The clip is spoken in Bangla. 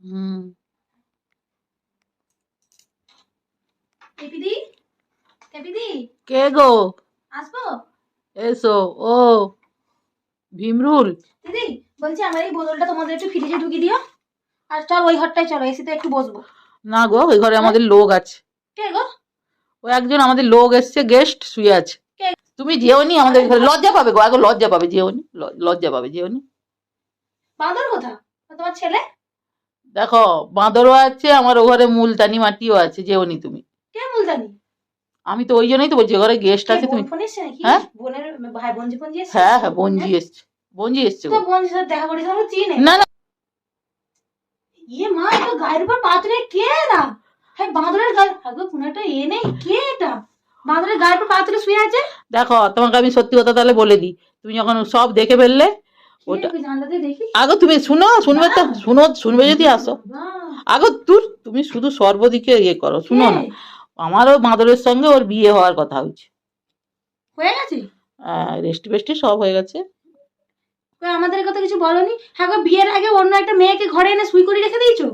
হুম। টেপিদি, টেপিদি, কে গো? আসবো? এসো। ও ভীমরুল। দিদি বলছি আমার এই বোতলটা তোমাদের একটু ফ্রিজে ঢুকিয়ে দিও। আর চল ওই ঘরটায় চলো, এসিতে একটু বসবো। না গো, ওই ঘরে হ্যাঁ? আমাদের লোক আছে। কে গো? ও একজন আমাদের লোক এসছে, গেস্ট শুয়ে আছে। কে? তুমি যেওনি আমাদের ঘরে, লজ্জা পাবে গো, আগে লজ্জা পাবে, যেওনি লজ্জা পাবে, যেওনি। বাঁদর কোথা? তোমার ছেলে? দেখো, বাঁদরও আছে, আমার ও ঘরে মুলতানি মাটিও আছে, যেওনি তুমি। কে মুলতানি? আমি তো ওই জন্যই তো বলছি, ঘরে গেস্ট কে আছে বোন তুমি। ফোন এসছে নাকি? হ্যাঁ বোনের ভাই বোনজি ফোনজি এসছে? হ্যাঁ হ্যাঁ, বঞ্জি এসছে, বঞ্জি এসছে তো গো। বোনজির সাথে দেখা করেছি, আমি চিনি না না, ইয়ে মা, তো গায়ের উপর পা তুলে কে এরা? হ্যাঁ বাঁদরের গায়ে, আগে কোনো একটা এ নেই, কে এটা? বাঁদরের গায়ের উপর পা তুলে শুয়ে আছে। দেখো তোমাকে আমি সত্যি কথা তাহলে বলে দিই, তুমি যখন সব দেখে ফেললে ওটা। কে জানলাতে দেখি। আগো তুমি শুনো, শুনবে তো, শুনবে যদি আসো। আগো তুমি শুধু সর্বদিকে ইয়ে করো, শুনো না। আমারও বাঁদরের সঙ্গে ওর বিয়ে হওয়ার কথা হয়েছে। হয়ে গেছে? রেস্টি ফেস্টি সব হয়ে গেছে। আমাদের কথা কিছু বলনি? হ্যাঁ গো, বিয়ের আগে অন্য একটা মেয়েকে ঘরে এনে সুই করে রেখে দিয়েছো।